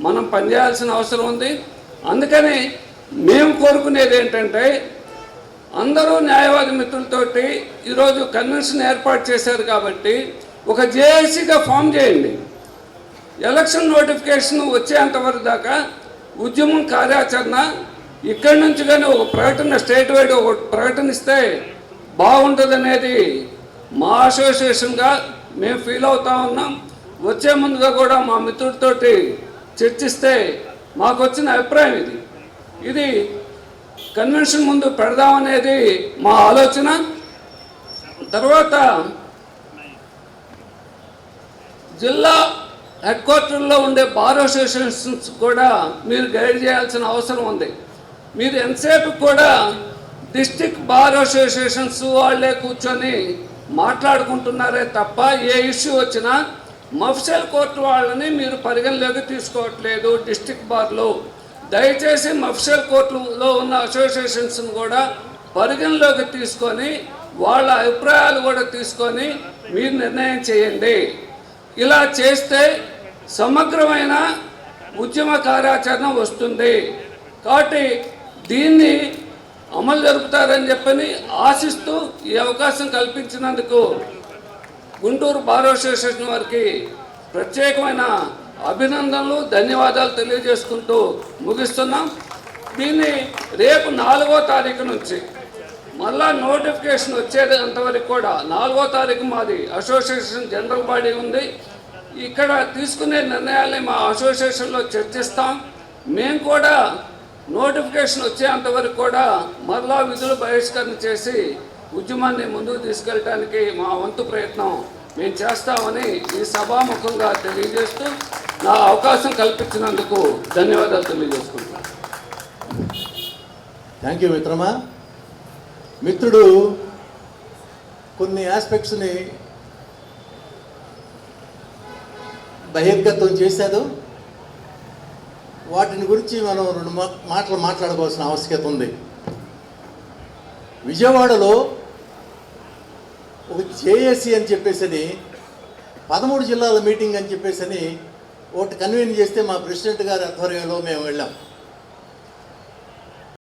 మనం పనిచేయాల్సిన అవసరం ఉంది. అందుకని మేము కోరుకునేది ఏంటంటే అందరూ న్యాయవాది మిత్రులతోటి ఈరోజు కన్వెన్షన్ ఏర్పాటు చేశారు కాబట్టి ఒక జేఏసీగా ఫామ్ చేయండి. ఎలక్షన్ నోటిఫికేషన్ వచ్చేంతవరకు దాకా ఉద్యమం కార్యాచరణ ఇక్కడి నుంచి కానీ ఒక ప్రకటన స్టేట్ వైడ్ ఒక ప్రకటన ఇస్తే బాగుంటుందనేది మా అసోసియేషన్గా మేము ఫీల్ అవుతా ఉన్నాం. వచ్చే ముందుగా కూడా మా మిత్రుడితోటి చర్చిస్తే మాకు వచ్చిన అభిప్రాయం ఇది కన్వెన్షన్ ముందు పెడదామనేది మా ఆలోచన. తర్వాత జిల్లా హెడ్ క్వార్టర్లో ఉండే బార్ అసోసియేషన్స్ కూడా మీరు గైడ్ చేయాల్సిన అవసరం ఉంది. మీరు ఎంతసేపు కూడా డిస్ట్రిక్ట్ బార్ అసోసియేషన్స్ వాళ్ళే కూర్చొని మాట్లాడుకుంటున్నారే తప్ప ఏ ఇష్యూ వచ్చినా మఫ్సల్ కోర్టు వాళ్ళని మీరు పరిగణలోకి తీసుకోవట్లేదు. డిస్ట్రిక్ట్ బార్లో దయచేసి మఫ్సల్ కోర్టులో ఉన్న అసోసియేషన్స్ని కూడా పరిగణలోకి తీసుకొని వాళ్ళ అభిప్రాయాలు కూడా తీసుకొని మీరు నిర్ణయం చేయండి. ఇలా చేస్తే సమగ్రమైన ఉద్యమ కార్యాచరణ వస్తుంది. కాబట్టి దీన్ని అమలు జరుపుతారని చెప్పని ఆశిస్తూ ఈ అవకాశం కల్పించినందుకు గుంటూరు బార్ అసోసియేషన్ వారికి ప్రత్యేకమైన అభినందనలు, ధన్యవాదాలు తెలియజేసుకుంటూ ముగిస్తున్నాం. దీన్ని రేపు 4వ తారీఖు నుంచి మళ్ళా నోటిఫికేషన్ వచ్చేది అంతవరకు కూడా 4వ తారీఖు మాది అసోసియేషన్ జనరల్ బాడీ ఉంది. ఇక్కడ తీసుకునే నిర్ణయాల్ని మా అసోసియేషన్లో చర్చిస్తాం. మేము కూడా నోటిఫికేషన్ వచ్చేంతవరకు కూడా మరలా విధులు బహిష్కరణ చేసి ఉద్యమాన్ని ముందుకు తీసుకెళ్ళడానికి మా వంతు ప్రయత్నం మేము చేస్తామని ఈ సభాముఖంగా తెలియజేస్తూ నా అవకాశం కల్పించినందుకు ధన్యవాదాలు తెలియజేసుకుంటున్నాను. థ్యాంక్ యూ మిత్రమా. మిత్రుడు కొన్ని ఆస్పెక్ట్స్ని బహిర్గతం చేశాడు. వాటిని గురించి మనం 2 మాటలు మాట్లాడుకోవాల్సిన ఆవశ్యకత ఉంది. విజయవాడలో ఒక జేఏసీ అని చెప్పేసి 13 జిల్లాల మీటింగ్ అని చెప్పేసి ఒకటి కన్వీన్ చేస్తే మా ప్రెసిడెంట్ గారి ఆధ్వర్యంలో మేము వెళ్ళాం.